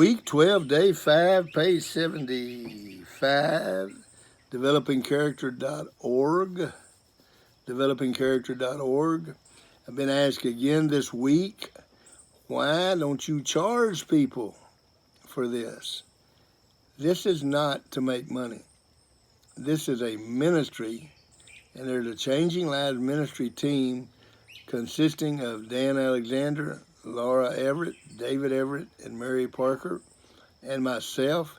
Week 12, day 5, page 75, developingcharacter.org. Developingcharacter.org. I've been asked again this week, why don't you charge people for this? This is not to make money. This is a ministry, and there's a Changing Lives ministry team consisting of Dan Alexander, Laura Everett, David Everett, and Mary Parker, and myself.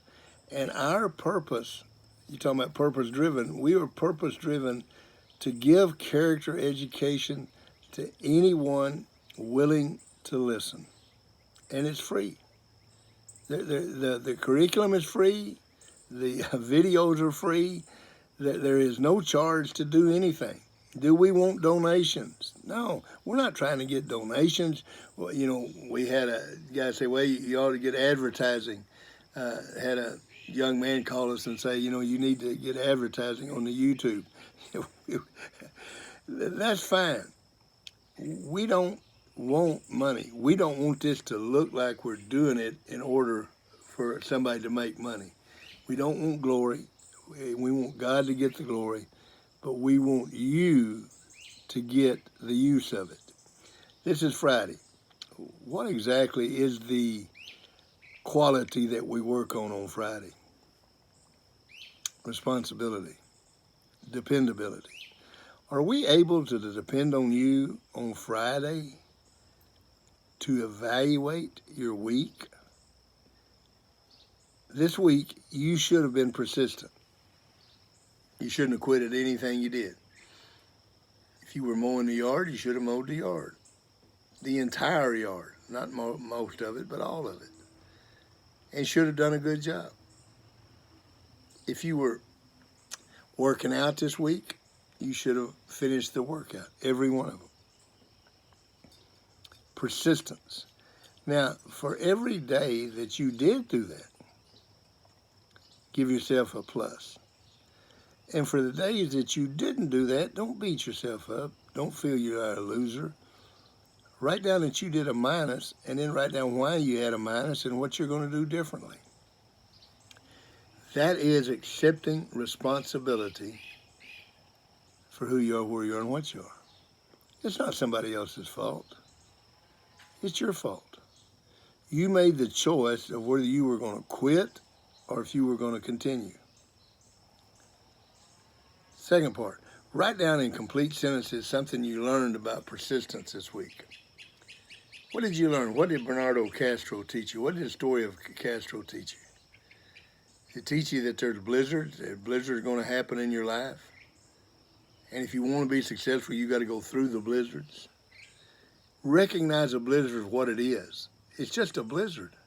And our purpose, you're talking about purpose-driven, we are purpose-driven to give character education to anyone willing to listen. And it's free. The curriculum is free. The videos are free. There is no charge to do anything. Do we want donations? No, we're not trying to get donations. Well, we had a guy say, well, you ought to get advertising. Had a young man call us and say, you need to get advertising on the YouTube. That's fine. We don't want money. We don't want this to look like we're doing it in order for somebody to make money. We don't want glory. We want God to get the glory, but we want you to get the use of it. This is Friday. What exactly is the quality that we work on Friday? Responsibility, dependability. Are we able to depend on you on Friday to evaluate your week? This week, you should have been persistent. You shouldn't have quit at anything you did. If you were mowing the yard, you should have mowed the yard. The entire yard, not most of it, but all of it. And should have done a good job. If you were working out this week, you should have finished the workout, every one of them. Persistence. Now, for every day that you did do that, give yourself a plus. And for the days that you didn't do that, don't beat yourself up. Don't feel you're a loser. Write down that you did a minus, and then write down why you had a minus and what you're going to do differently. That is accepting responsibility for who you are, where you are, and what you are. It's not somebody else's fault. It's your fault. You made the choice of whether you were going to quit or if you were going to continue. Second part, write down in complete sentences something you learned about persistence this week. What did you learn? What did Bernardo Castro teach you? What did the story of Castro teach you? Did it teach you that there's blizzards? That blizzards are going to happen in your life? And if you want to be successful, you got to go through the blizzards. Recognize a blizzard for what it is. It's just a blizzard.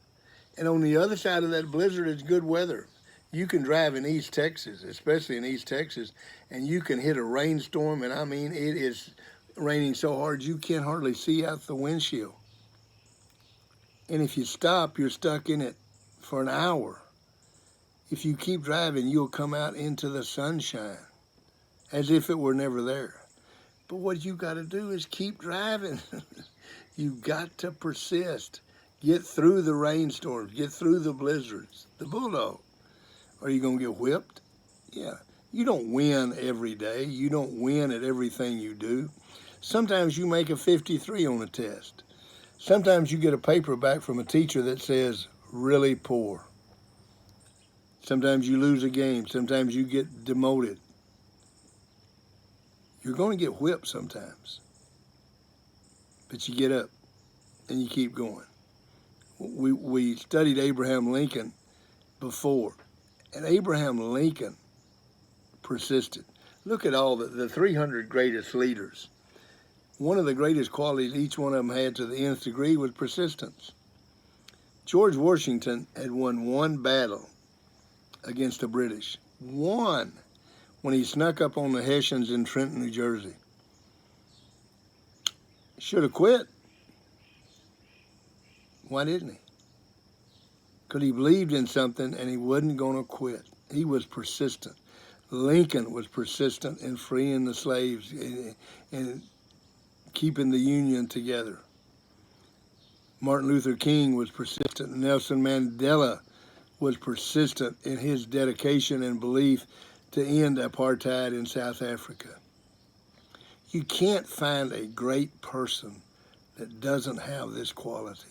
And on the other side of that blizzard is good weather. You can drive in East Texas, especially in East Texas, and you can hit a rainstorm, and I mean, it is raining so hard you can't hardly see out the windshield. And if you stop, you're stuck in it for an hour. If you keep driving, you'll come out into the sunshine as if it were never there. But what you got to do is keep driving. You got to persist. Get through the rainstorms. Get through the blizzards. The bulldog. Are you going to get whipped? Yeah. You don't win every day. You don't win at everything you do. Sometimes you make a 53 on a test. Sometimes you get a paper back from a teacher that says, really poor. Sometimes you lose a game. Sometimes you get demoted. You're going to get whipped sometimes. But you get up and you keep going. We studied Abraham Lincoln before. And Abraham Lincoln persisted. Look at all the 300 greatest leaders. One of the greatest qualities each one of them had to the nth degree was persistence. George Washington had won one battle against the British. One. When he snuck up on the Hessians in Trenton, New Jersey. Should have quit. Why didn't he? Because he believed in something and he wasn't going to quit. He was persistent. Lincoln was persistent in freeing the slaves and keeping the Union together. Martin Luther King was persistent. Nelson Mandela was persistent in his dedication and belief to end apartheid in South Africa. You can't find a great person that doesn't have this quality.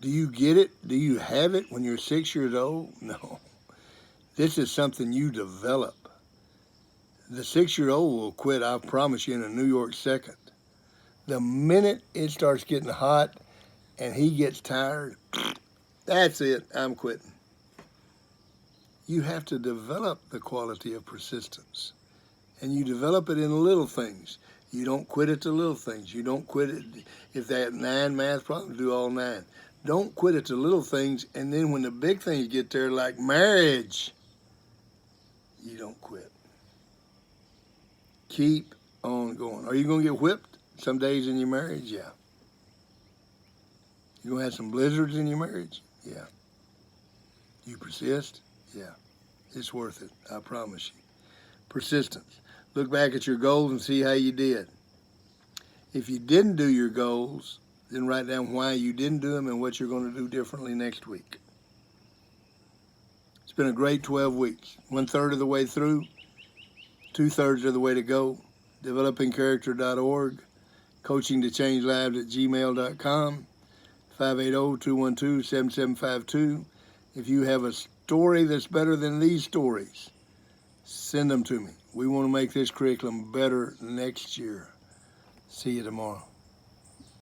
Do you get it? Do you have it when you're 6 years old? No. This is something you develop. The 6-year-old will quit, I promise you, in a New York second. The minute it starts getting hot and he gets tired, that's it, I'm quitting. You have to develop the quality of persistence. And you develop it in little things. You don't quit at the little things. You don't quit it if they have 9 math problems, do all 9. Don't quit at the little things, and then when the big things get there, like marriage, you don't quit. Keep on going. Are you going to get whipped some days in your marriage? Yeah. You going to have some blizzards in your marriage? Yeah. You persist? Yeah. It's worth it, I promise you. Persistence. Look back at your goals and see how you did. If you didn't do your goals, then write down why you didn't do them and what you're going to do differently next week. It's been a great 12 weeks. 1/3 of the way through, 2/3 of the way to go. Developingcharacter.org, coachingtochange.lives@gmail.com, 580-212-7752. If you have a story that's better than these stories, send them to me. We want to make this curriculum better next year. See you tomorrow.